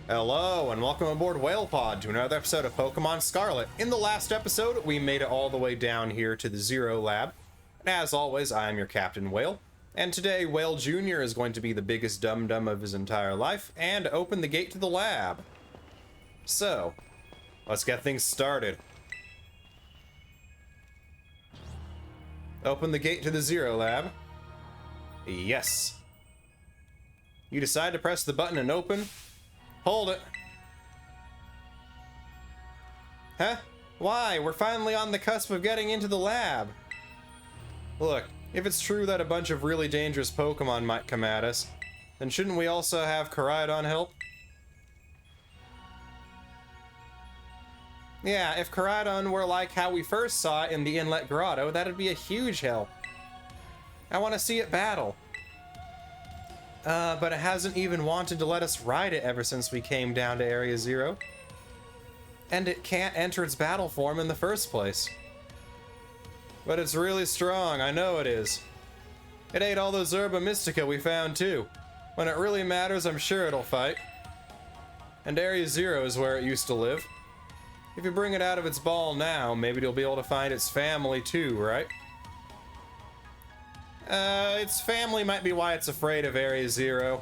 Hello, and welcome aboard WhalePod to another episode of Pokemon Scarlet. In the last episode, we made it all the way down here to the Zero Lab. And as always, I am your Captain Whale. And today, Whale Jr. is going to be the biggest dum-dum of his entire life and open the gate to the lab. So, let's get things started. Open the gate to the Zero Lab. Yes. You decide to press the button and open. Hold it. Huh? Why? We're finally on the cusp of getting into the lab. Look, if it's true that a bunch of really dangerous Pokemon might come at us, then shouldn't we also have Koraidon help? Yeah, if Koraidon were like how we first saw it in the Inlet Grotto, that'd be a huge help. I want to see it battle. But it hasn't even wanted to let us ride it ever since we came down to Area Zero. And it can't enter its battle form in the first place. But it's really strong, I know it is. It ate all those Herba Mystica we found too. When it really matters, I'm sure it'll fight. And Area Zero is where it used to live. If you bring it out of its ball now, maybe you'll be able to find its family too, right? Its family might be why it's afraid of Area Zero.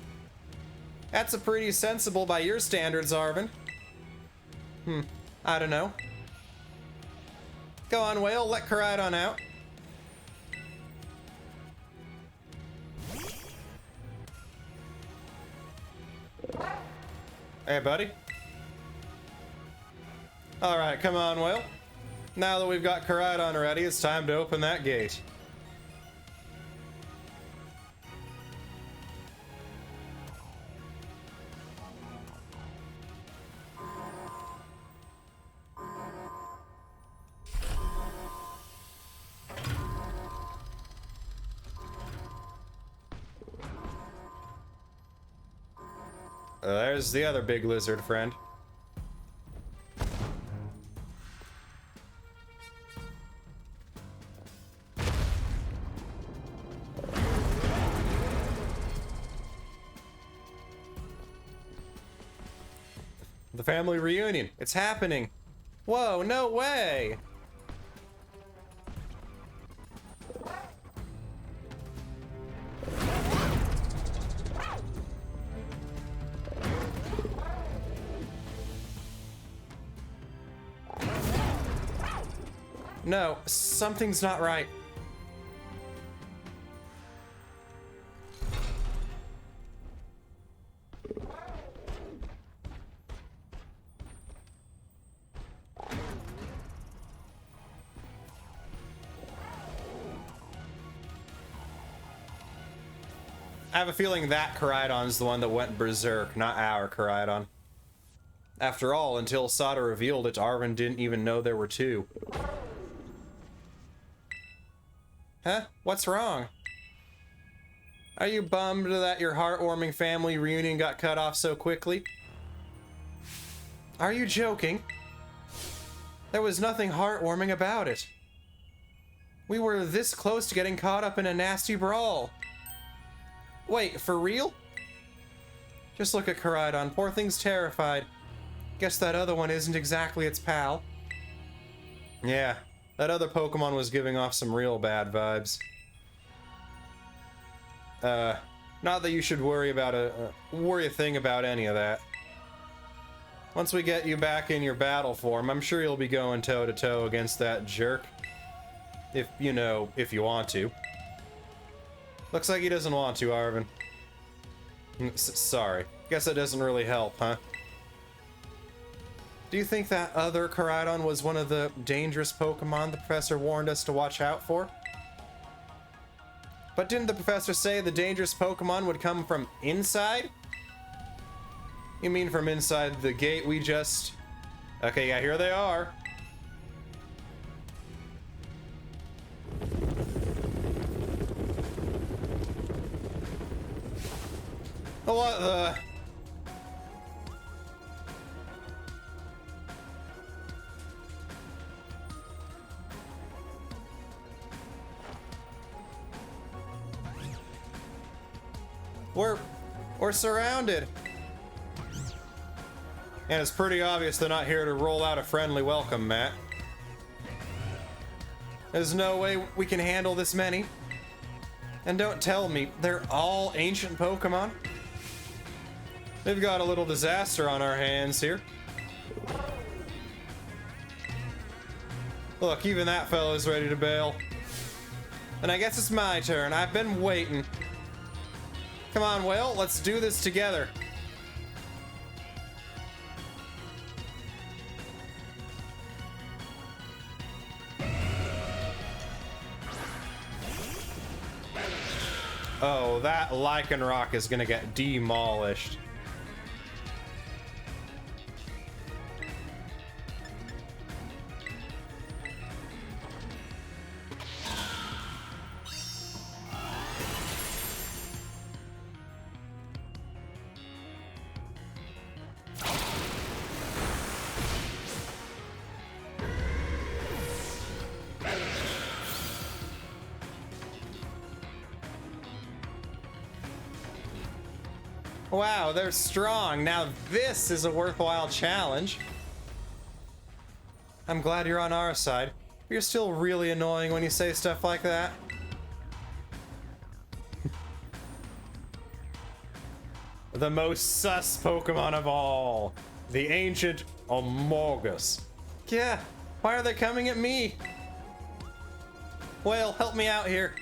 That's a pretty sensible by your standards, Arvin. I don't know. Go on, Whale, let Koraidon out. Hey, buddy. Alright, come on, Whale. Now that we've got Koraidon ready, it's time to open that gate. There's the other big lizard friend. The family reunion. It's happening. Whoa, no way. No, something's not right. I have a feeling that Koraidon's the one that went berserk, not our Koraidon. After all, until Sada revealed it, Arvin didn't even know there were two. Huh? What's wrong? Are you bummed that your heartwarming family reunion got cut off so quickly? Are you joking? There was nothing heartwarming about it. We were this close to getting caught up in a nasty brawl. Wait, for real? Just look at Koraidon. Poor thing's terrified. Guess that other one isn't exactly its pal. Yeah. That other Pokemon was giving off some real bad vibes. Not that you should worry about worry a thing about any of that. Once we get you back in your battle form, I'm sure you'll be going toe-to-toe against that jerk. If, you know, if you want to. Looks like he doesn't want to, Arvin. Sorry. Guess that doesn't really help, huh? Do you think that other Koraidon was one of the dangerous Pokemon the professor warned us to watch out for? But didn't the professor say the dangerous Pokemon would come from inside? You mean from inside the gate we just... Okay, yeah, here they are. What the... We're surrounded. And it's pretty obvious they're not here to roll out a friendly welcome, Matt. There's no way we can handle this many. And don't tell me they're all ancient Pokemon. We've got a little disaster on our hands here. Look, even that fellow's ready to bail. And I guess it's my turn. I've been waiting. Come on, Will, let's do this together. Oh, that Lycanroc is gonna get demolished. Wow, they're strong. Now this is a worthwhile challenge. I'm glad you're on our side. You're still really annoying when you say stuff like that. The most sus Pokemon of all. The ancient Amogus. Yeah, why are they coming at me? Well, help me out here.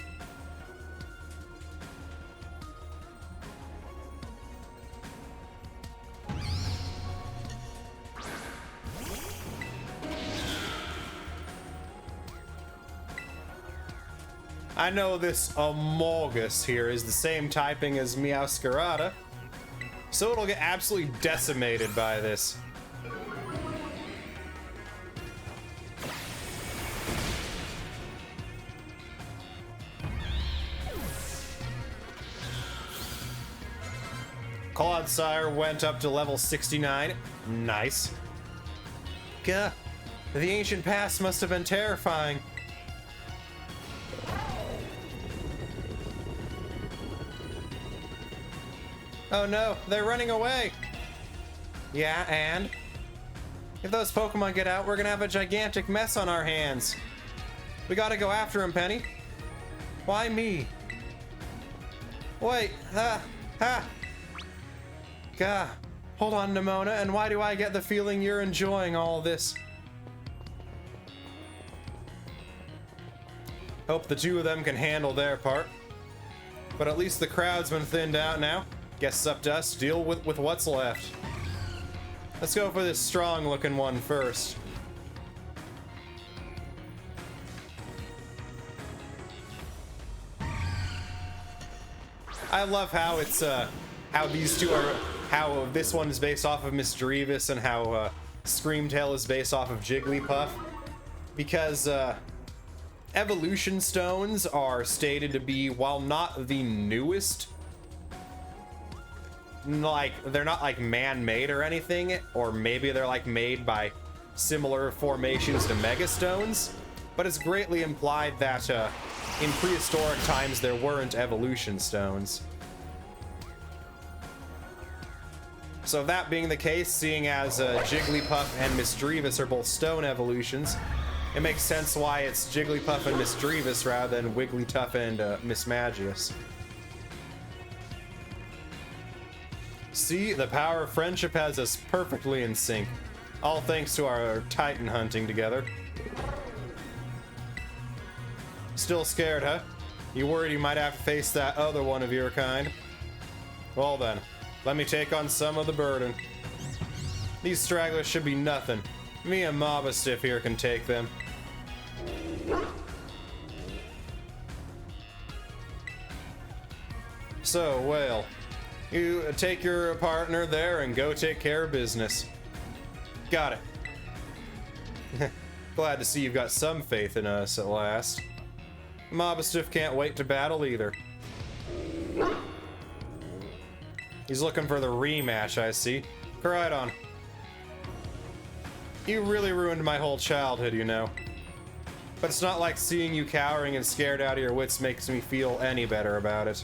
I know this Amogus here is the same typing as Meowscarada, so it'll get absolutely decimated by this. Clodsire went up to level 69. Nice. Gah, the ancient past must have been terrifying. Oh no, they're running away! Yeah, and? If those Pokemon get out, we're gonna have a gigantic mess on our hands. We gotta go after him, Penny. Why me? Wait, Gah. Hold on, Nimona, and why do I get the feeling you're enjoying all this? Hope the two of them can handle their part. But at least the crowd's been thinned out now. Guess it's up to us to deal with what's left. Let's go for this strong-looking one first. I love how it's how these two are, how this one is based off of Misdreavus and how Screamtail is based off of Jigglypuff, because evolution stones are stated to be, while not the newest, like they're not like man-made or anything, or maybe they're like made by similar formations to Megastones, but it's greatly implied that in prehistoric times there weren't evolution stones. So that being the case, seeing as Jigglypuff and Misdreavus are both stone evolutions, it makes sense why it's Jigglypuff and Misdreavus rather than Wigglytuff and Mismagius. See, the power of friendship has us perfectly in sync. All thanks to our Titan hunting together. Still scared, huh? You worried you might have to face that other one of your kind? Well then, let me take on some of the burden. These stragglers should be nothing. Me and Mobastiff here can take them. So, well, you take your partner there and go take care of business. Got it. Glad to see you've got some faith in us at last. Mobastiff can't wait to battle either. He's looking for the rematch, I see. Right on. You really ruined my whole childhood, you know. But it's not like seeing you cowering and scared out of your wits makes me feel any better about it.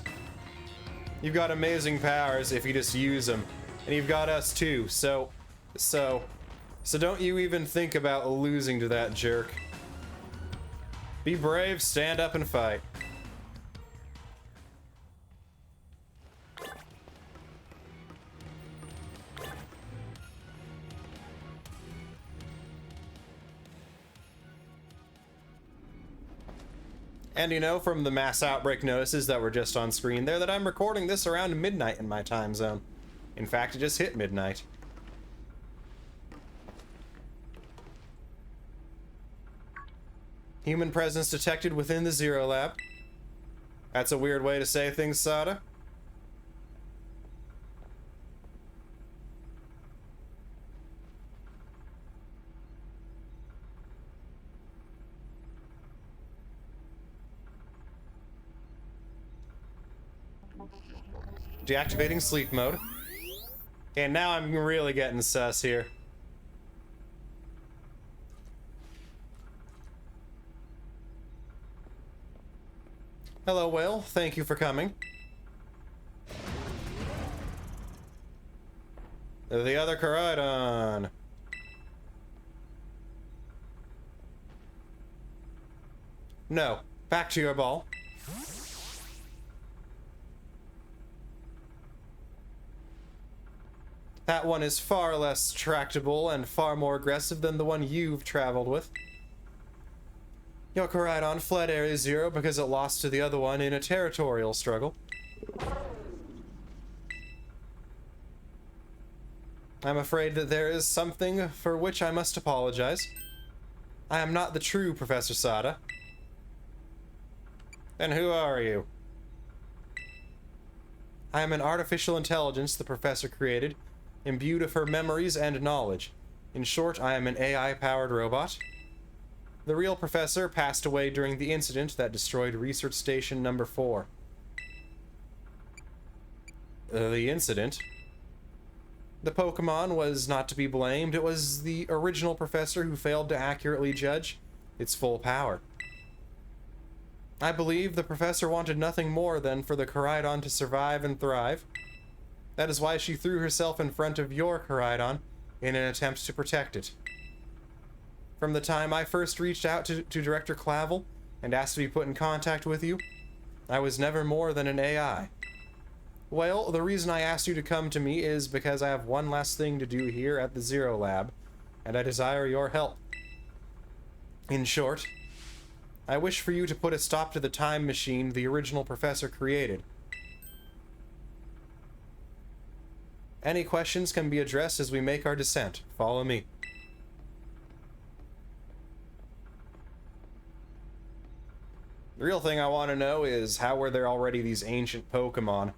You've got amazing powers if you just use them, and you've got us too, so So don't you even think about losing to that jerk. Be brave, stand up and fight. And you know, from the mass outbreak notices that were just on screen there, that I'm recording this around midnight in my time zone. In fact, it just hit midnight. Human presence detected within the Zero Lab. That's a weird way to say things, Sada. Deactivating sleep mode. And now I'm really getting sus here. Hello, Whale. Thank you for coming. The other Koraidon. No. Back to your ball. That one is far less tractable and far more aggressive than the one you've traveled with. Your Koraidon fled Area Zero because it lost to the other one in a territorial struggle. I'm afraid that there is something for which I must apologize. I am not the true Professor Sada. Then who are you? I am an artificial intelligence the Professor created, imbued of her memories and knowledge. In short, I am an AI-powered robot. The real Professor passed away during the incident that destroyed Research Station number 4. The incident? The Pokémon was not to be blamed. It was the original Professor who failed to accurately judge its full power. I believe the Professor wanted nothing more than for the Koraidon to survive and thrive. That is why she threw herself in front of your Koraidon in an attempt to protect it. From the time I first reached out to Director Clavel and asked to be put in contact with you, I was never more than an AI. Well, the reason I asked you to come to me is because I have one last thing to do here at the Zero Lab, and I desire your help. In short, I wish for you to put a stop to the time machine the original Professor created. Any questions can be addressed as we make our descent. Follow me. The real thing I want to know is, how were there already these ancient Pokémon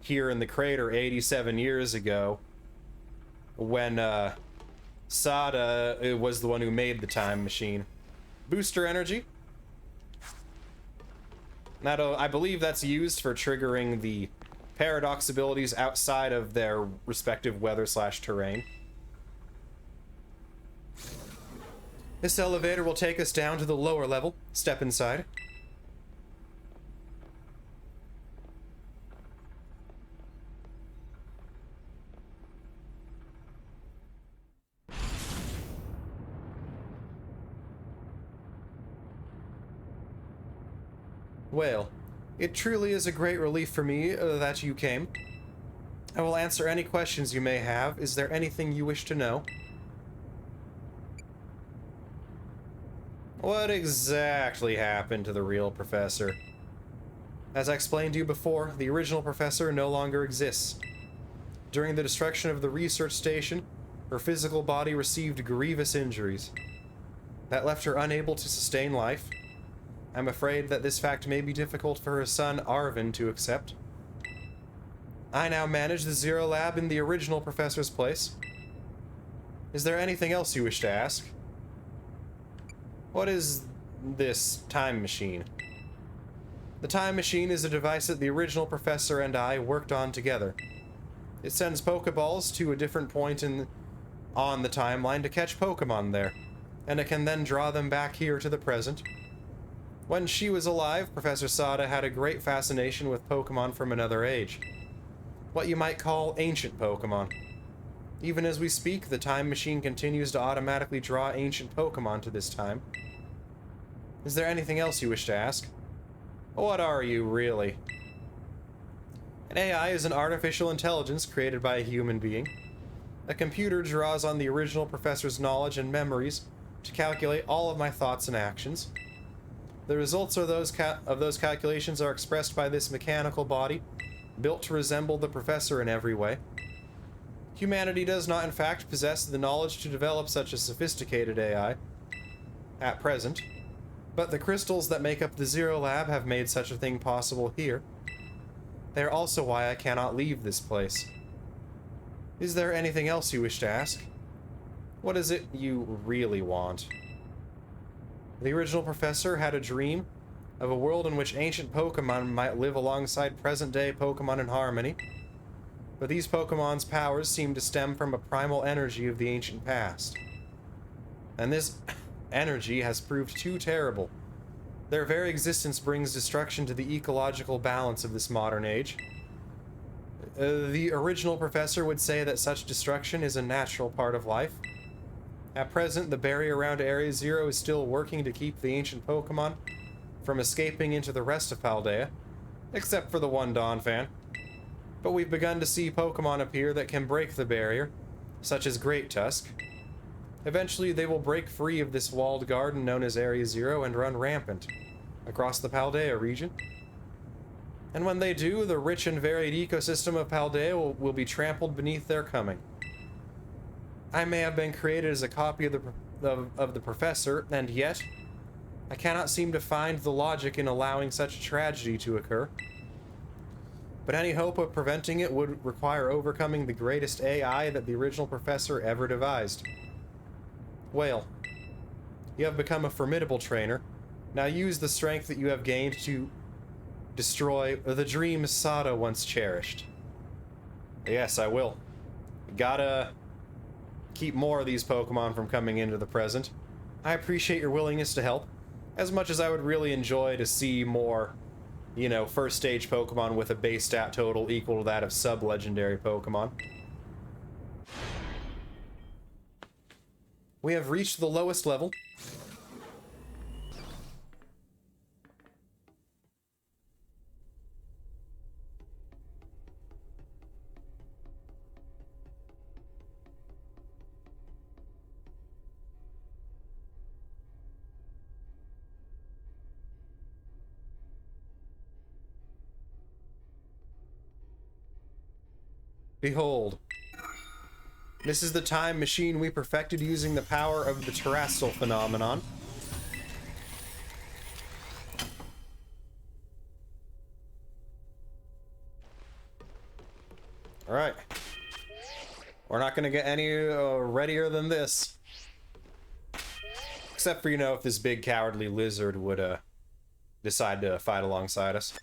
here in the crater 87 years ago when Sada was the one who made the time machine? Booster energy? I believe that's used for triggering the paradox abilities outside of their respective weather/terrain. This elevator will take us down to the lower level. Step inside. Well, it truly is a great relief for me that you came. I will answer any questions you may have. Is there anything you wish to know? What exactly happened to the real Professor? As I explained to you before, the original Professor no longer exists. During the destruction of the research station, her physical body received grievous injuries. That left her unable to sustain life. I'm afraid that this fact may be difficult for her son, Arvin, to accept. I now manage the Zero Lab in the original Professor's place. Is there anything else you wish to ask? What is this time machine? The time machine is a device that the original Professor and I worked on together. It sends Pokeballs to a different point on the timeline to catch Pokemon there, and it can then draw them back here to the present. When she was alive, Professor Sada had a great fascination with Pokemon from another age. What you might call ancient Pokemon. Even as we speak, the time machine continues to automatically draw ancient Pokémon to this time. Is there anything else you wish to ask? What are you, really? An AI is an artificial intelligence created by a human being. A computer draws on the original professor's knowledge and memories to calculate all of my thoughts and actions. The results of those calculations are expressed by this mechanical body, built to resemble the professor in every way. Humanity does not, in fact, possess the knowledge to develop such a sophisticated AI at present, but the crystals that make up the Zero Lab have made such a thing possible here. They are also why I cannot leave this place. Is there anything else you wish to ask? What is it you really want? The original professor had a dream of a world in which ancient Pokémon might live alongside present-day Pokémon in harmony, but these Pokémon's powers seem to stem from a primal energy of the ancient past. And this energy has proved too terrible. Their very existence brings destruction to the ecological balance of this modern age. The original professor would say that such destruction is a natural part of life. At present, the barrier around Area Zero is still working to keep the ancient Pokémon from escaping into the rest of Paldea, except for the one Donphan. But we've begun to see Pokémon appear that can break the barrier, such as Great Tusk. Eventually, they will break free of this walled garden known as Area Zero and run rampant across the Paldea region. And when they do, the rich and varied ecosystem of Paldea will be trampled beneath their coming. I may have been created as a copy of the professor, and yet I cannot seem to find the logic in allowing such a tragedy to occur. But any hope of preventing it would require overcoming the greatest AI that the original professor ever devised. Whale, you have become a formidable trainer. Now use the strength that you have gained to destroy the dream Sada once cherished. Yes, I will. Gotta keep more of these Pokemon from coming into the present. I appreciate your willingness to help, as much as I would really enjoy to see more, you know, first stage Pokemon with a base stat total equal to that of sub-legendary Pokemon. We have reached the lowest level. Behold. This is the time machine we perfected using the power of the terrestrial phenomenon. Alright. We're not gonna get any readier than this. Except for, you know, if this big cowardly lizard would decide to fight alongside us.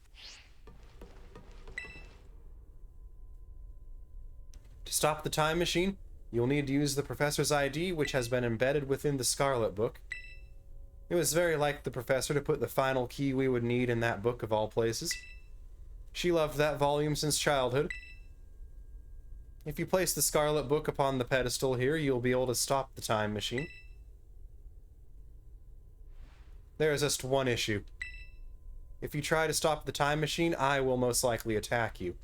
To stop the time machine, you'll need to use the professor's ID, which has been embedded within the Scarlet book. It was very like the professor to put the final key we would need in that book of all places. She loved that volume since childhood. If you place the Scarlet book upon the pedestal here, you'll be able to stop the time machine. There is just one issue. If you try to stop the time machine, I will most likely attack you.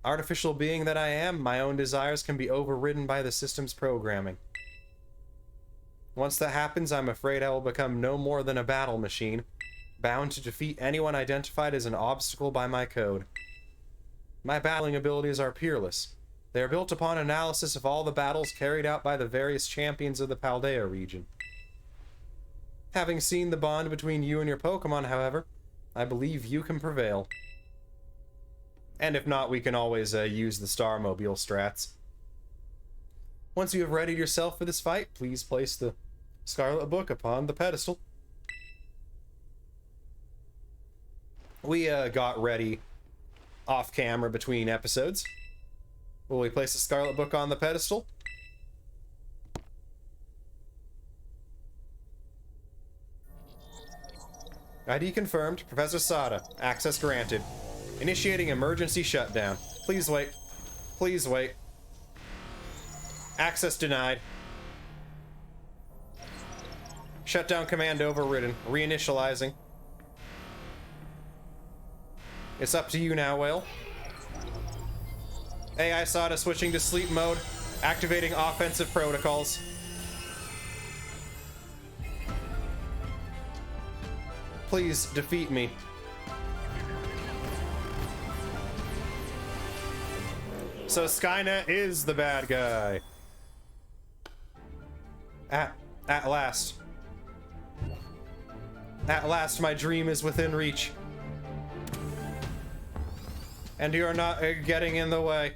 Artificial being that I am, my own desires can be overridden by the system's programming. Once that happens, I'm afraid I will become no more than a battle machine, bound to defeat anyone identified as an obstacle by my code. My battling abilities are peerless. They are built upon analysis of all the battles carried out by the various champions of the Paldea region. Having seen the bond between you and your Pokémon, however, I believe you can prevail. And if not, we can always use the Starmobile strats. Once you have readied yourself for this fight, please place the Scarlet book upon the pedestal. We got ready off camera between episodes. Will we place the Scarlet book on the pedestal? ID confirmed. Professor Sada. Access granted. Initiating emergency shutdown. Please wait. Please wait. Access denied. Shutdown command overridden. Reinitializing. It's up to you now, Whale. AI SATA switching to sleep mode. Activating offensive protocols. Please defeat me. So Skynet is the bad guy. At last. At last, my dream is within reach. And you're not getting in the way.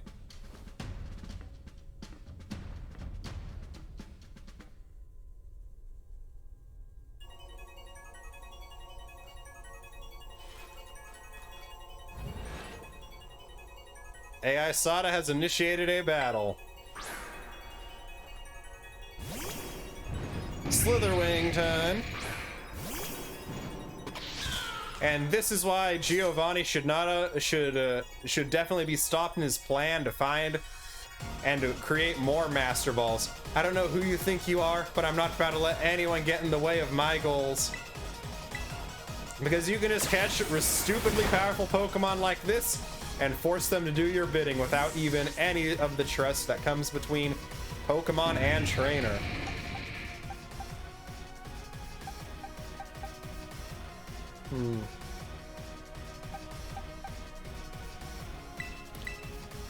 AI SATA has initiated a battle. Slitherwing time. And this is why Giovanni should definitely be stopped in his plan to find and to create more Master Balls. I don't know who you think you are, but I'm not about to let anyone get in the way of my goals. Because you can just catch stupidly powerful Pokemon like this and force them to do your bidding without even any of the trust that comes between Pokemon and trainer.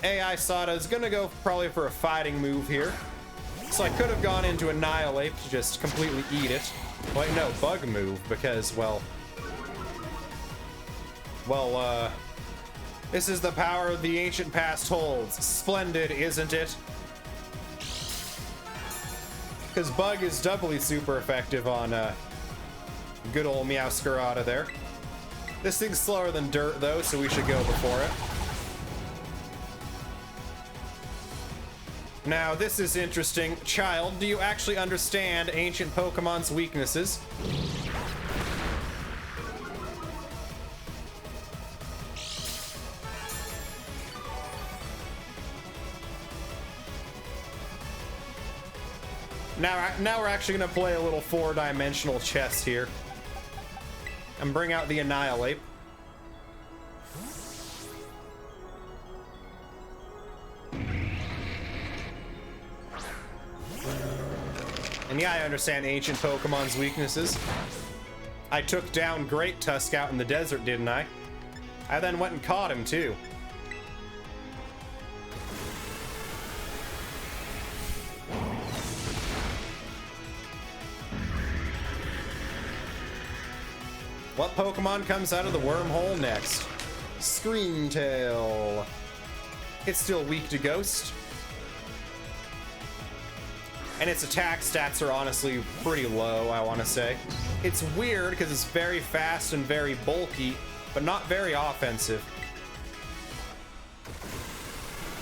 AI SATA is gonna go probably for a fighting move here. So I could have gone into Annihilate to just completely eat it. Wait, no, Bug move, because, well, this is the power the ancient past holds. Splendid, isn't it? Because Bug is doubly super effective on good old Meowscarada there. This thing's slower than dirt, though, so we should go before it. Now, this is interesting. Child, do you actually understand ancient Pokemon's weaknesses? Now we're actually gonna play a little four-dimensional chess here. And bring out the Annihilate. And yeah, I understand ancient Pokemon's weaknesses. I took down Great Tusk out in the desert, didn't I? I then went and caught him, too. What Pokemon comes out of the wormhole next? Screamtail. It's still weak to Ghost. And its attack stats are honestly pretty low, I want to say. It's weird because it's very fast and very bulky, but not very offensive.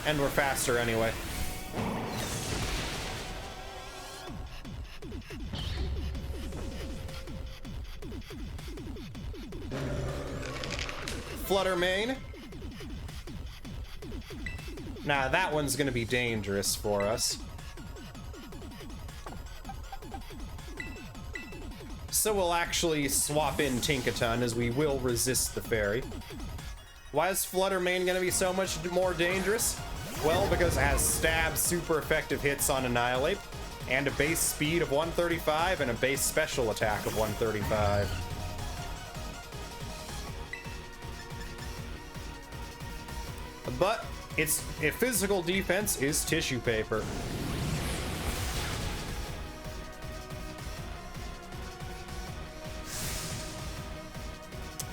And we're faster anyway. Fluttermane. Nah, that one's gonna be dangerous for us. So we'll actually swap in Tinkaton, as we will resist the fairy. Why is Fluttermane gonna be so much more dangerous? Well, because it has stab super effective hits on Annihilate, and a base speed of 135 and a base special attack of 135. But its physical defense is tissue paper.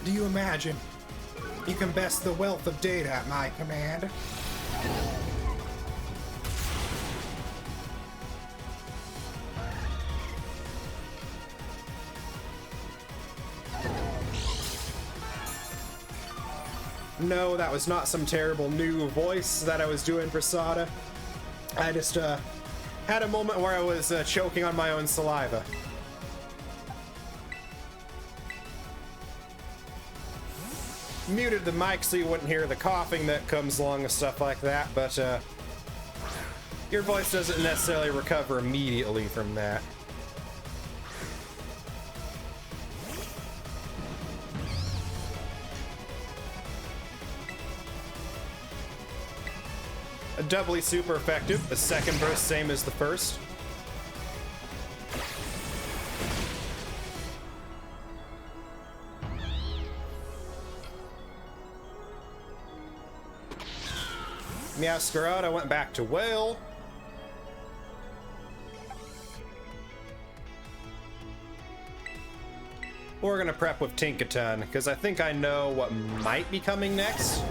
Do you imagine you can best the wealth of data at my command? No, that was not some terrible new voice that I was doing for Sada. I just had a moment where I was choking on my own saliva. muted the mic so you wouldn't hear the coughing that comes along with stuff like that, but your voice doesn't necessarily recover immediately from that. Doubly super effective. The second burst, same as the first. Meow Scarlet, I went back to Whale. We're gonna prep with Tinkaton, because I think I know what might be coming next.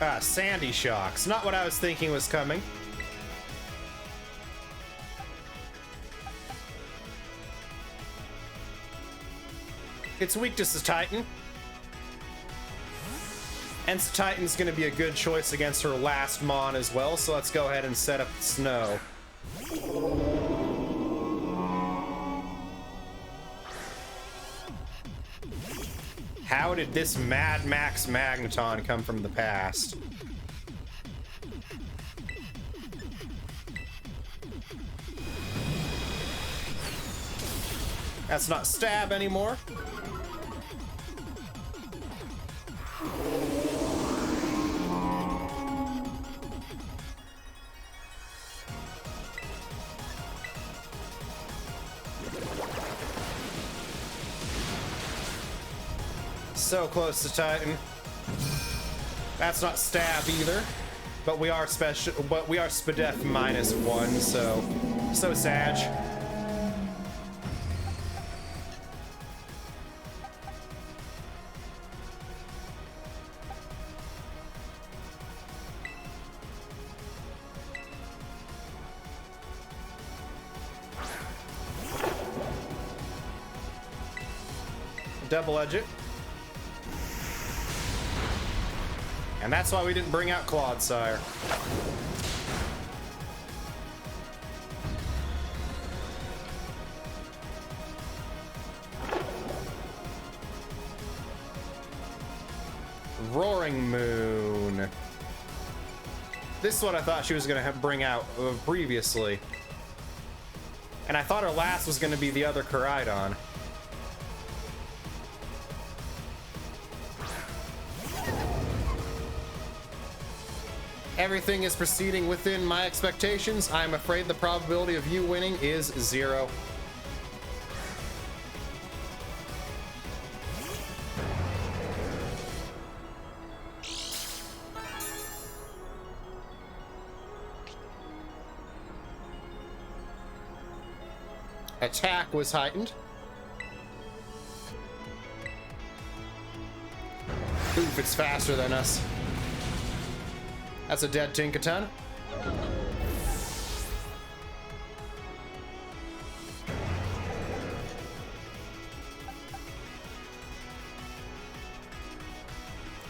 Ah, Sandy Shocks. Not what I was thinking was coming. It's weak to Titan. And Titan's gonna be a good choice against her last Mon as well, so let's go ahead and set up the snow. How did this Mad Max Magneton come from the past? That's not stab anymore. So close to Titan. That's not stab either. But we are special. But we are Spadef -1, so Sag. Double edge it. And that's why we didn't bring out Clodsire. Roaring Moon. This is what I thought she was going to bring out previously. And I thought her last was going to be the other Koraidon. Everything is proceeding within my expectations. I'm afraid the probability of you winning is 0. Attack was heightened. Oof, it's faster than us. That's a dead Tinkaton.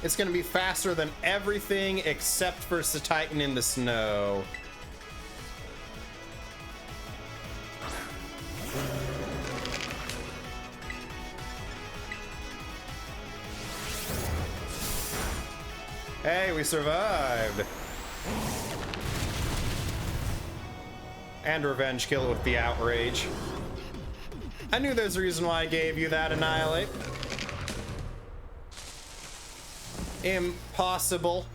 It's gonna be faster than everything except for Titan in the snow. Hey, we survived. And revenge kill with the outrage. I knew there's a reason why I gave you that, Annihilate. Impossible.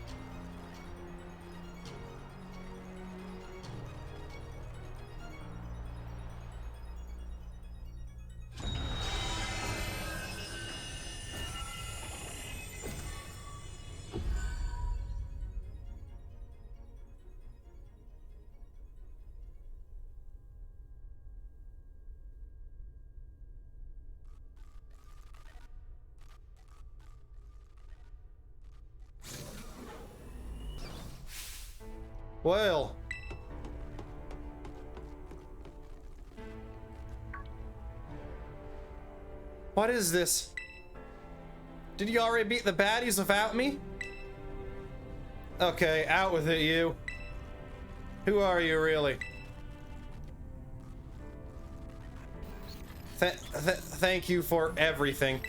Well, what is this? Did you already beat the baddies without me? Okay, out with it, you. Who are you, really? Thank you for everything.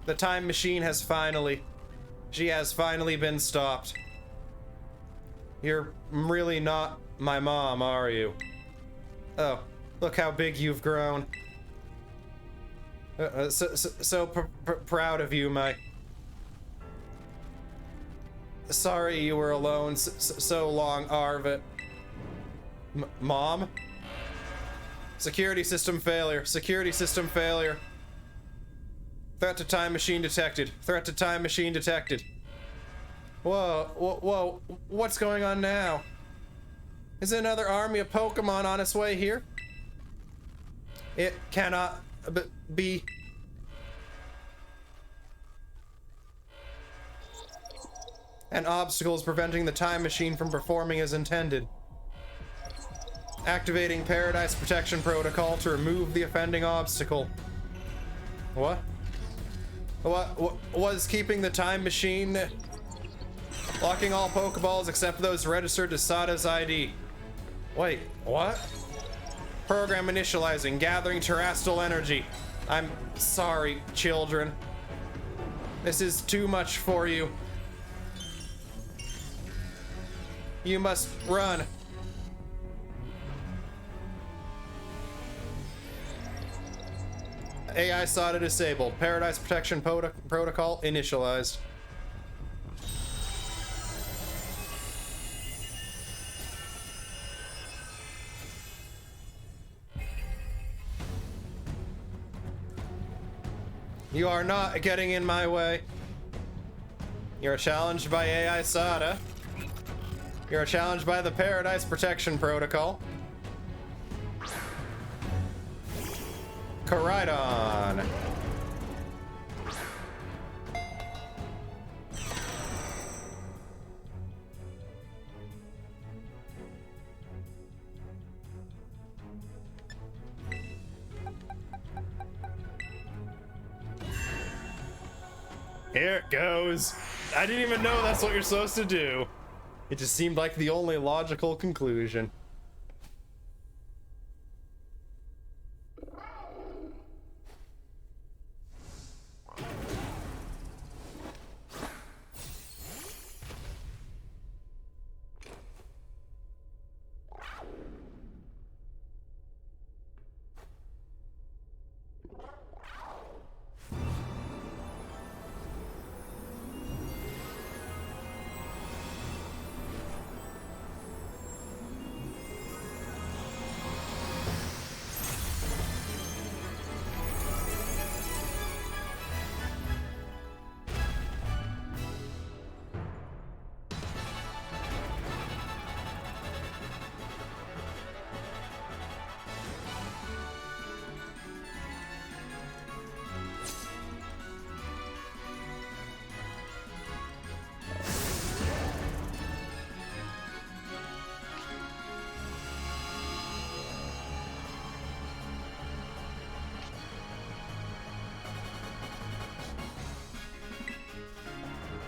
The time machine has finally... She has finally been stopped. You're really not my mom, are you? Oh, look how big you've grown. So proud of you, my... Sorry you were alone so long, Arvet. Mom? Security system failure. Security system failure. Threat to time machine detected. Threat to time machine detected. Whoa. What's going on now? Is another army of Pokémon on its way here? It cannot be. An obstacle is preventing the time machine from performing as intended. Activating Paradise Protection Protocol to remove the offending obstacle. What? What was keeping the time machine? Locking all Pokeballs except those registered to Sada's ID. Wait, what? Program initializing, gathering terrestrial energy. I'm sorry, children. This is too much for you. You must run. AI SATA disabled. Paradise Protection Protocol initialized. You are not getting in my way. You're challenged by AI SATA. You're challenged by the Paradise Protection Protocol. Koraidon. Here it goes. I didn't even know that's what you're supposed to do. It just seemed like the only logical conclusion.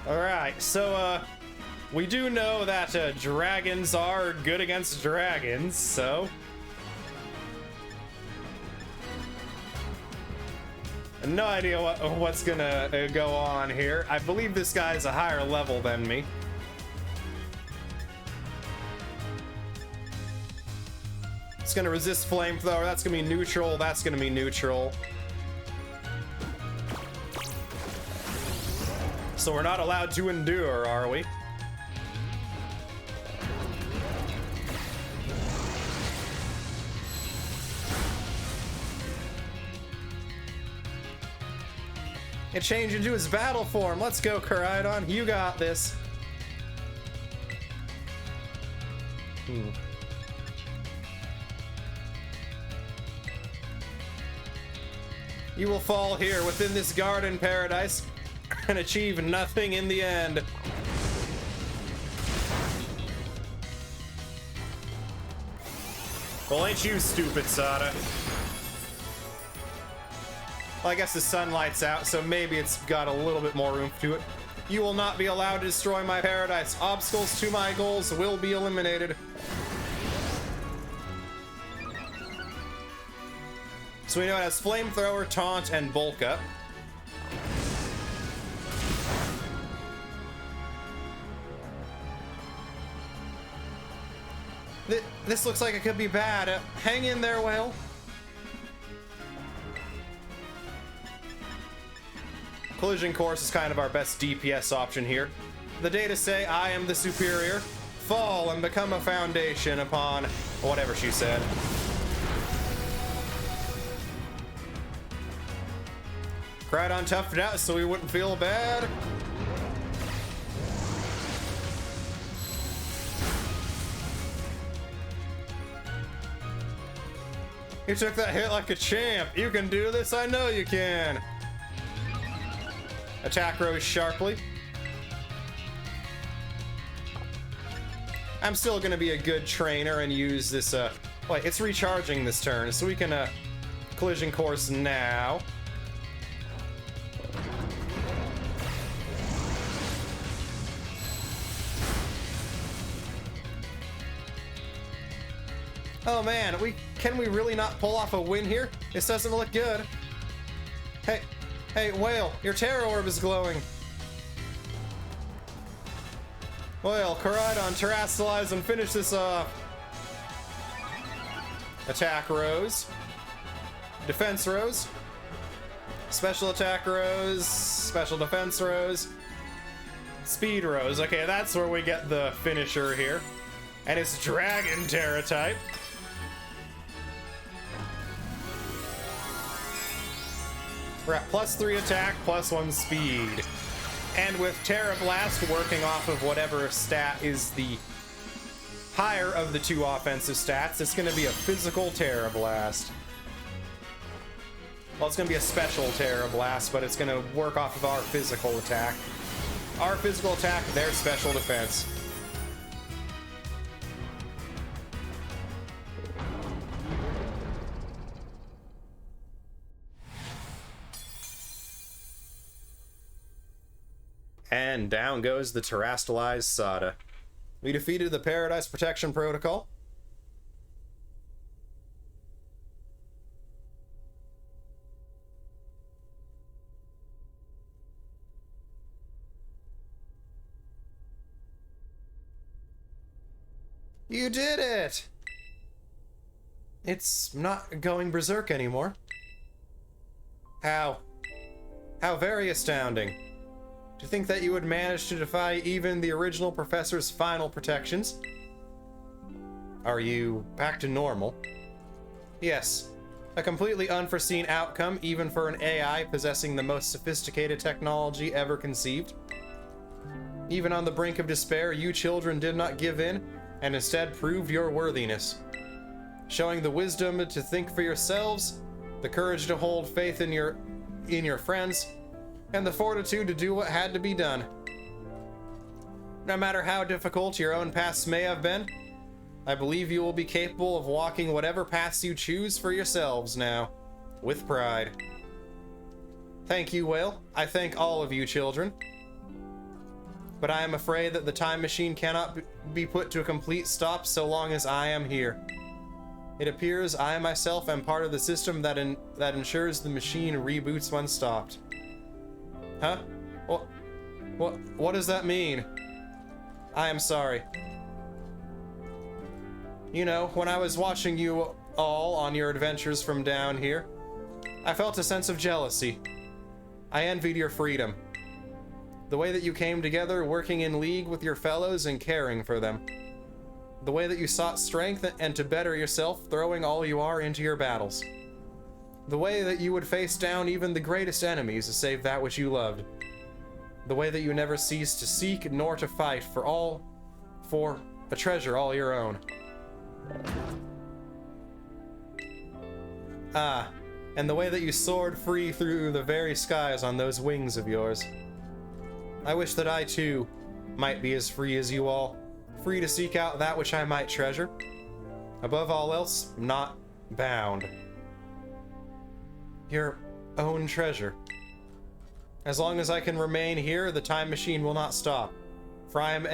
Alright, so, we do know that, dragons are good against dragons, so... No idea what's gonna go on here. I believe this guy's a higher level than me. It's gonna resist flamethrower, that's gonna be neutral, that's gonna be neutral. So we're not allowed to endure, are we? It changed into his battle form. Let's go, Koraidon. You got this. You will fall here within this garden paradise and achieve nothing in the end. Well, ain't you stupid, Sada? Well, I guess the sunlight's out, so maybe it's got a little bit more oomph to it. You will not be allowed to destroy my paradise. Obstacles to my goals will be eliminated. So we know it has Flamethrower, Taunt, and Bulk Up. This looks like it could be bad. Hang in there, Whale. Collision Course is kind of our best DPS option here. The data say I am the superior. Fall and become a foundation upon whatever she said. Cried on toughed it out so we wouldn't feel bad. You took that hit like a champ. You can do this, I know you can. Attack Rose sharply. I'm still gonna be a good trainer and use this, wait, it's recharging this turn, so we can, Collision Course now. Oh man, can we really not pull off a win here? This doesn't look good. Hey, Whale, your Terror Orb is glowing. Whale, Koraidon, Terrastalize and finish this off. Attack Rose. Defense Rose. Special Attack Rose. Special Defense Rose. Speed Rose. Okay, that's where we get the finisher here. And it's Dragon Terra type. We're at +3 attack, +1 speed. And with Terra Blast working off of whatever stat is the higher of the two offensive stats, it's going to be a physical Terra Blast. Well, it's going to be a special Terra Blast, but it's going to work off of our physical attack. Our physical attack, their special defense. And down goes the Terrastalized Sada. We defeated the Paradise Protection Protocol. You did it! It's not going berserk anymore. How very astounding. To think that you would manage to defy even the original professor's final protections. Are you back to normal? Yes. A completely unforeseen outcome, even for an AI possessing the most sophisticated technology ever conceived. Even on the brink of despair, you children did not give in, and instead proved your worthiness. Showing the wisdom to think for yourselves, the courage to hold faith in your friends, and the fortitude to do what had to be done. No matter how difficult your own paths may have been, I believe you will be capable of walking whatever paths you choose for yourselves now, with pride. Thank you, Whale. I thank all of you children. But I am afraid that the time machine cannot be put to a complete stop so long as I am here. It appears I myself am part of the system that ensures the machine reboots when stopped. Huh? What does that mean? I am sorry. You know, when I was watching you all on your adventures from down here, I felt a sense of jealousy. I envied your freedom. The way that you came together, working in league with your fellows and caring for them. The way that you sought strength and to better yourself, throwing all you are into your battles. The way that you would face down even the greatest enemies to save that which you loved. The way that you never ceased to seek nor to fight for a treasure all your own. Ah, and the way that you soared free through the very skies on those wings of yours. I wish that I too might be as free as you all, free to seek out that which I might treasure. Above all else, not bound. Your own treasure. As long as I can remain here, the time machine will not stop, for I am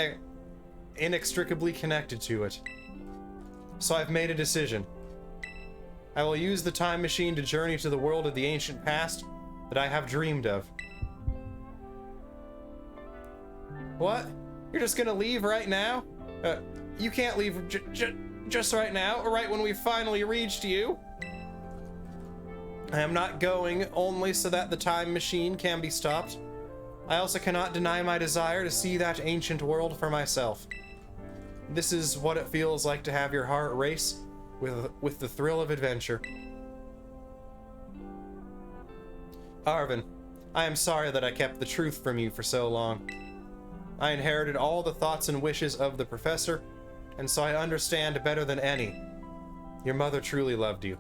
inextricably connected to it. So I've made a decision. I will use the time machine to journey to the world of the ancient past that I have dreamed of. What? You're just gonna leave right now? You can't leave just right now, or right when we finally reached you. I am not going only so that the time machine can be stopped. I also cannot deny my desire to see that ancient world for myself. This is what it feels like to have your heart race with the thrill of adventure. Arvin, I am sorry that I kept the truth from you for so long. I inherited all the thoughts and wishes of the professor, and so I understand better than any. Your mother truly loved you.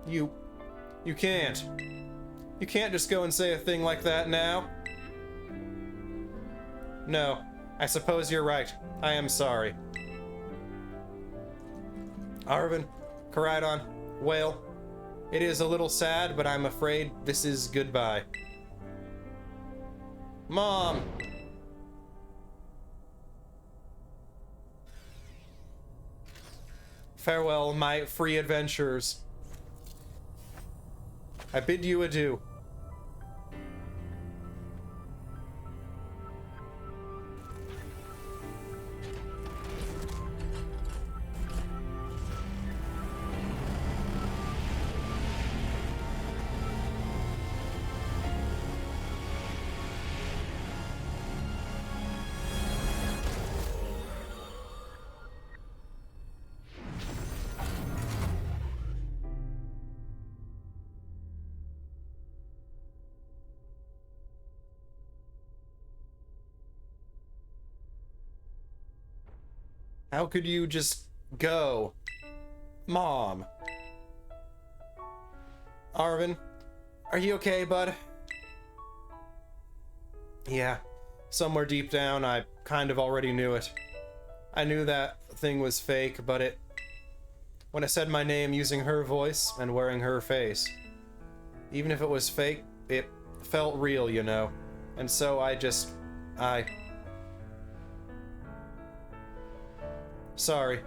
You can't. You can't just go and say a thing like that now. No, I suppose you're right. I am sorry. Arvin, Koraidon, Whale, it is a little sad, but I'm afraid this is goodbye. Mom! Farewell, my free adventures. I bid you adieu. How could you just go? Mom. Arvin, are you okay, bud? Yeah, somewhere deep down, I kind of already knew it. I knew that thing was fake, but when I said my name using her voice and wearing her face, even if it was fake, it felt real, you know. And so Sorry,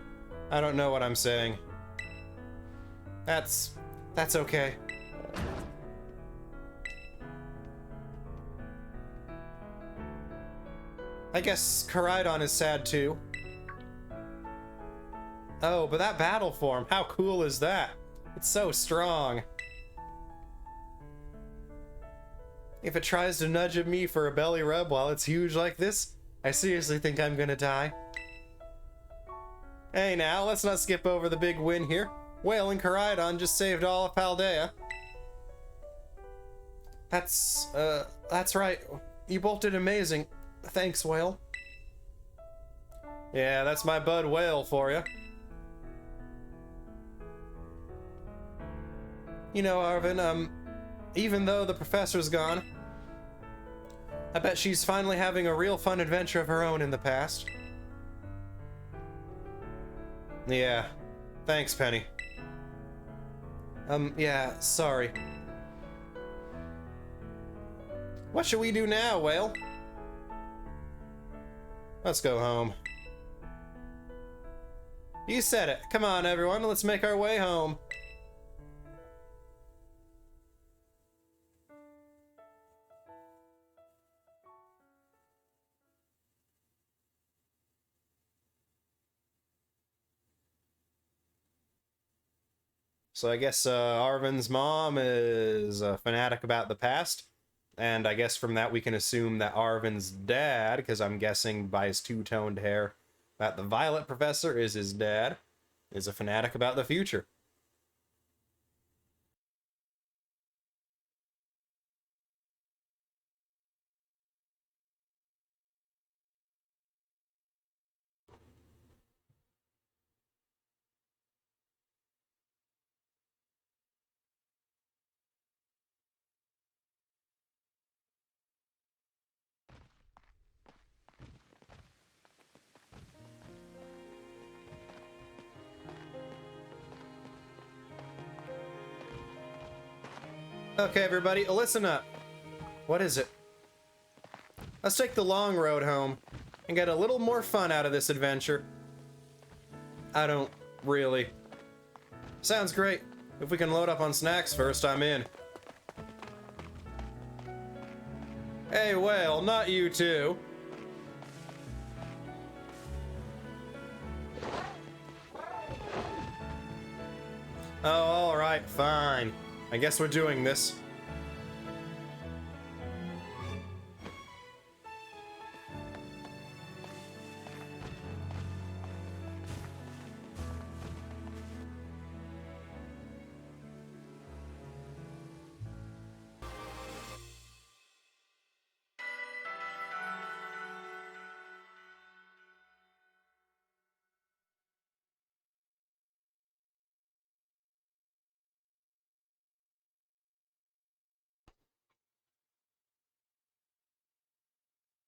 I don't know what I'm saying. That's okay. I guess Koraidon is sad too. Oh, but that battle form, how cool is that? It's so strong. If it tries to nudge at me for a belly rub while it's huge like this, I seriously think I'm gonna die. Hey now, let's not skip over the big win here. Whale and Koraidon just saved all of Paldea. That's right. You both did amazing. Thanks, Whale. Yeah, that's my bud Whale for you. You know, Arvin, even though the professor's gone, I bet she's finally having a real fun adventure of her own in the past. Yeah, thanks, Penny. Yeah, sorry. What should we do now, Whale? Let's go home. You said it. Come on, everyone, let's make our way home. So I guess Arvin's mom is a fanatic about the past, and I guess from that we can assume that Arvin's dad, because I'm guessing by his two-toned hair that the Violet Professor is his dad, is a fanatic about the future. Okay, everybody, listen up. What is it? Let's take the long road home and get a little more fun out of this adventure. I don't really Sounds great. If we can load up on snacks first, I'm in. Hey, whale, not you too. Oh, alright, fine. I guess we're doing this.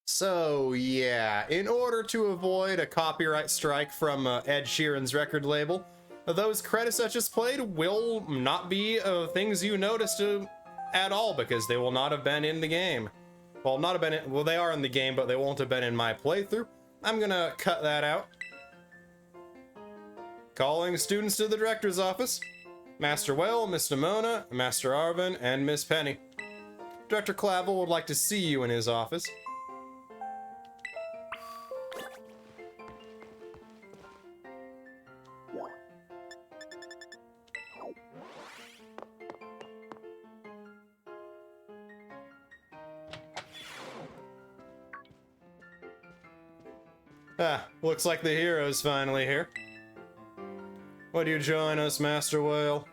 So, yeah, in order to avoid a copyright strike from Ed Sheeran's record label, those credits I just played will not be things you noticed at all, because they will not have been in the game. Well, not have been in, well, they are in the game, but they won't have been in my playthrough. I'm gonna cut that out. Calling students to the director's office. Master Whale, Miss Nimona, Master Arvin, and Miss Penny. Director Clavel would like to see you in his office. Ah, looks like the hero's finally here. Would you join us, Master Whale?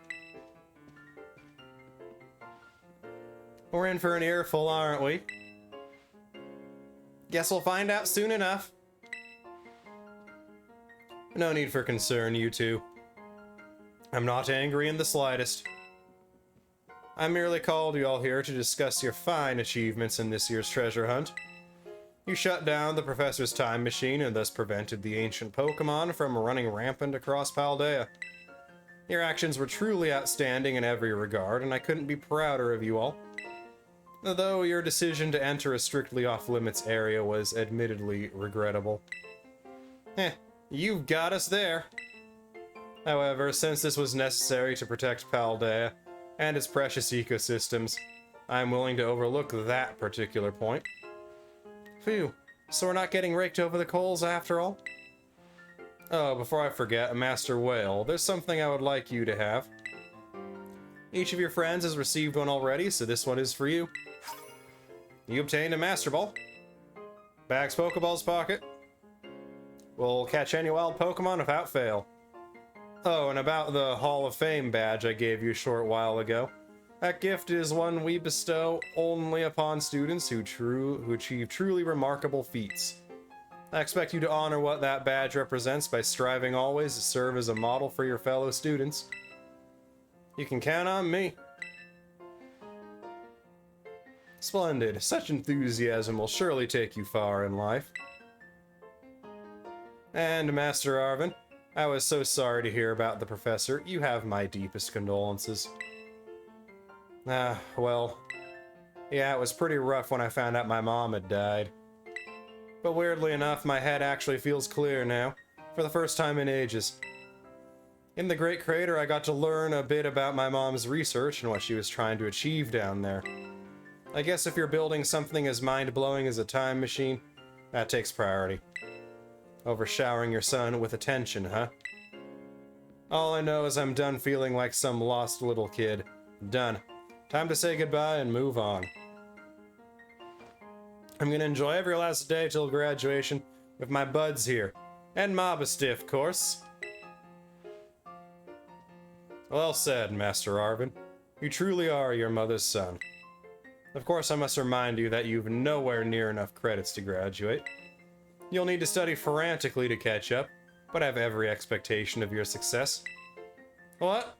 We're in for an earful, aren't we? Guess we'll find out soon enough. No need for concern, you two. I'm not angry in the slightest. I merely called you all here to discuss your fine achievements in this year's treasure hunt. You shut down the professor's time machine and thus prevented the ancient Pokémon from running rampant across Paldea. Your actions were truly outstanding in every regard, and I couldn't be prouder of you all. Though your decision to enter a strictly off-limits area was admittedly regrettable. You've got us there. However, since this was necessary to protect Paldea and its precious ecosystems, I'm willing to overlook that particular point. Phew, so we're not getting raked over the coals after all? Oh, before I forget, Master Whale, there's something I would like you to have. Each of your friends has received one already, so this one is for you. You obtained a Master Ball. Bag's Pokeball's pocket. We'll catch any wild Pokemon without fail. Oh, and about the Hall of Fame badge I gave you a short while ago. That gift is one we bestow only upon students who achieve truly remarkable feats. I expect you to honor what that badge represents by striving always to serve as a model for your fellow students. You can count on me. Splendid. Such enthusiasm will surely take you far in life. And Master Arvin, I was so sorry to hear about the professor. You have my deepest condolences. Well, yeah, it was pretty rough when I found out my mom had died. But weirdly enough, my head actually feels clear now, for the first time in ages. In the Great Crater, I got to learn a bit about my mom's research and what she was trying to achieve down there. I guess if you're building something as mind-blowing as a time machine, that takes priority. Over showering your son with attention, huh? All I know is I'm done feeling like some lost little kid. Done. Time to say goodbye and move on. I'm gonna enjoy every last day till graduation with my buds here. And Mobesty, of course. Well said, Master Arvin. You truly are your mother's son. Of course, I must remind you that you've nowhere near enough credits to graduate. You'll need to study frantically to catch up, but I have every expectation of your success. What?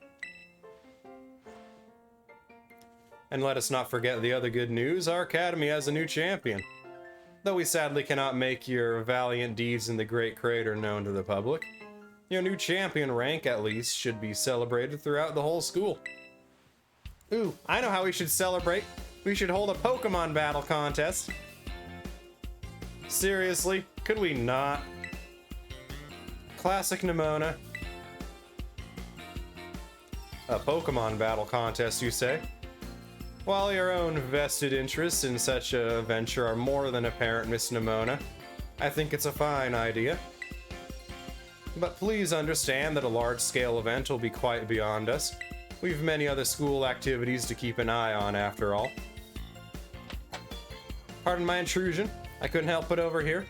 And let us not forget the other good news, our academy has a new champion. Though we sadly cannot make your valiant deeds in the Great Crater known to the public, your new champion rank, at least, should be celebrated throughout the whole school. Ooh, I know how we should celebrate. We should hold a Pokemon battle contest. Seriously, could we not? Classic Nimona. A Pokemon battle contest, you say? While your own vested interests in such a venture are more than apparent, Miss Nimona, I think it's a fine idea. But please understand that a large-scale event will be quite beyond us. We've many other school activities to keep an eye on, after all. Pardon my intrusion. I couldn't help but overhear.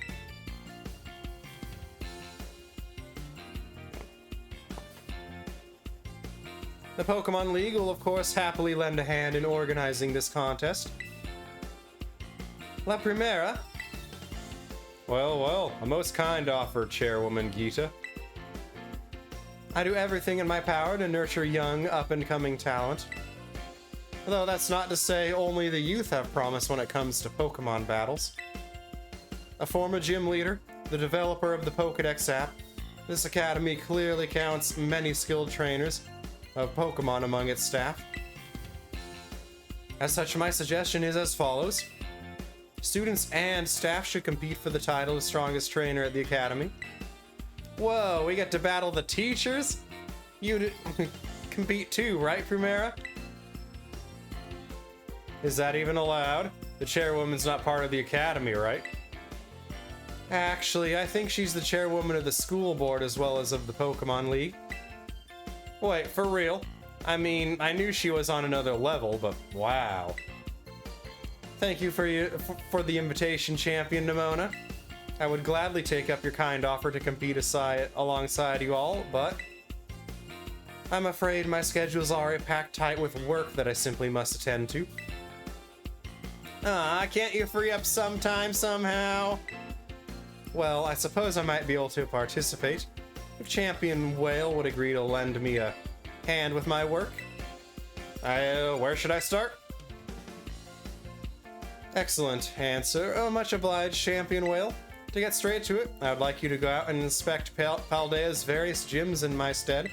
The Pokemon League will, of course, happily lend a hand in organizing this contest. La Primera? Well, well, a most kind offer, Chairwoman Gita. I do everything in my power to nurture young, up-and-coming talent. Though that's not to say only the youth have promise when it comes to Pokemon battles. A former gym leader, the developer of the Pokédex app, this academy clearly counts many skilled trainers of Pokemon among its staff. As such, my suggestion is as follows. Students and staff should compete for the title of strongest trainer at the academy. Whoa, we get to battle the teachers? You compete too, right, Primera? Is that even allowed? The chairwoman's not part of the academy, right? Actually, I think she's the chairwoman of the school board as well as of the Pokemon League. Wait, for real? I mean, I knew she was on another level, but wow. Thank you for the invitation, Champion Nimona. I would gladly take up your kind offer to compete alongside you all, but I'm afraid my schedule's already packed tight with work that I simply must attend to. Can't you free up some time somehow? Well, I suppose I might be able to participate, if Champion Whale would agree to lend me a hand with my work. Where should I start? Excellent answer. Oh, much obliged, Champion Whale. To get straight to it, I would like you to go out and inspect Paldea's various gyms in my stead.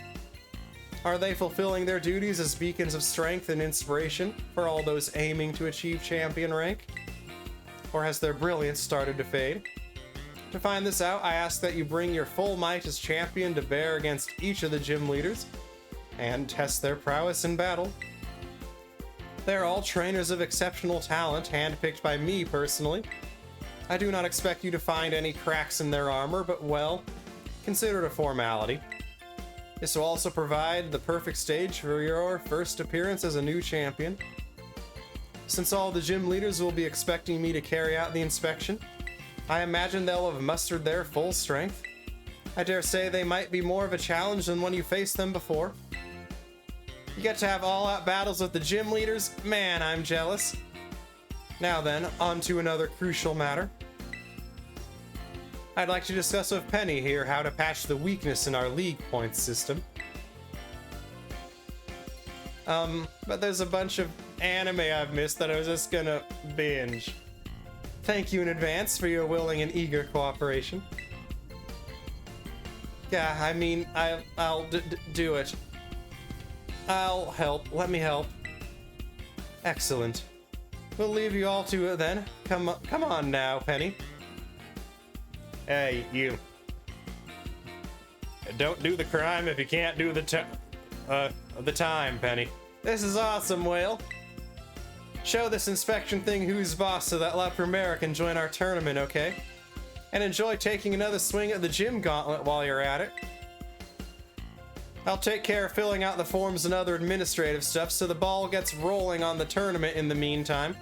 Are they fulfilling their duties as beacons of strength and inspiration for all those aiming to achieve champion rank? Or has their brilliance started to fade? To find this out, I ask that you bring your full might as champion to bear against each of the gym leaders and test their prowess in battle. They're all trainers of exceptional talent, handpicked by me personally. I do not expect you to find any cracks in their armor, but well, consider it a formality. This will also provide the perfect stage for your first appearance as a new champion. Since all the gym leaders will be expecting me to carry out the inspection, I imagine they'll have mustered their full strength. I dare say they might be more of a challenge than when you faced them before. You get to have all-out battles with the gym leaders? Man, I'm jealous. Now then, on to another crucial matter. I'd like to discuss with Penny here how to patch the weakness in our league points system. But there's a bunch of anime I've missed that I was just gonna binge. Thank you in advance for your willing and eager cooperation. Yeah, I mean, I'll do it. I'll help. Let me help. Excellent. We'll leave you all to it then. Come on now, Penny. Hey, you. Don't do the crime if you can't do the time, Penny. This is awesome, Whale. Show this inspection thing who's boss so that La Primera can join our tournament, okay? And enjoy taking another swing at the gym gauntlet while you're at it. I'll take care of filling out the forms and other administrative stuff so the ball gets rolling on the tournament in the meantime.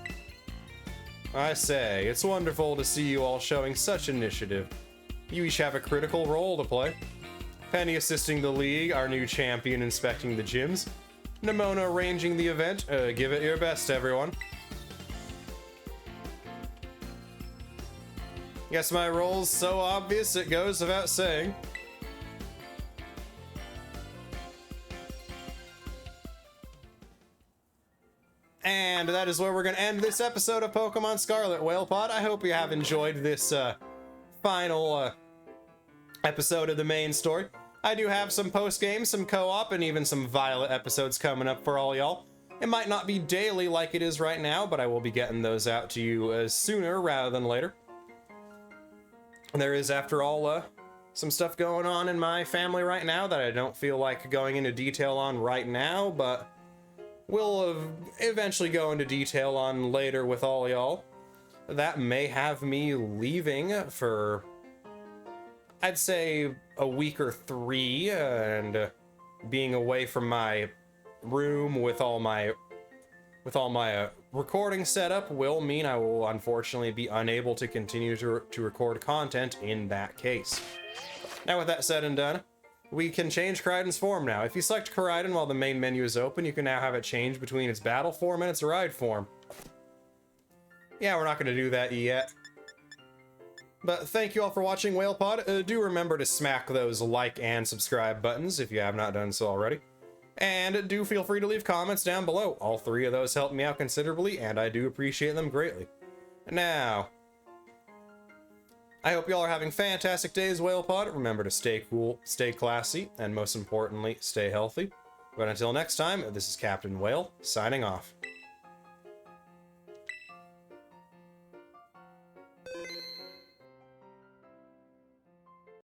I say, it's wonderful to see you all showing such initiative. You each have a critical role to play. Penny assisting the league, our new champion inspecting the gyms. Nimona arranging the event. Give it your best, everyone. Guess my role's so obvious it goes without saying. And that is where we're going to end this episode of Pokemon Scarlet Whale Pod. I hope you have enjoyed this final episode of the main story. I do have some post-game, some co-op, and even some Violet episodes coming up for all y'all. It might not be daily like it is right now, but I will be getting those out to you sooner rather than later. There is, after all, some stuff going on in my family right now that I don't feel like going into detail on right now, but we'll eventually go into detail on later with all y'all. That may have me leaving for, I'd say, a week or 3, and being away from my room with all my recording setup will mean I will unfortunately be unable to continue to record content in that case. Now with that said and done, we can change Koraidon's form now. If you select Koraidon while the main menu is open, you can now have it change between its battle form and its ride form. Yeah, we're not going to do that yet. But thank you all for watching WhalePod. Do remember to smack those like and subscribe buttons if you have not done so already. And do feel free to leave comments down below. All 3 of those help me out considerably, and I do appreciate them greatly. Now, I hope y'all are having fantastic days, WhalePod. Remember to stay cool, stay classy, and most importantly, stay healthy. But until next time, this is Captain Whale, signing off.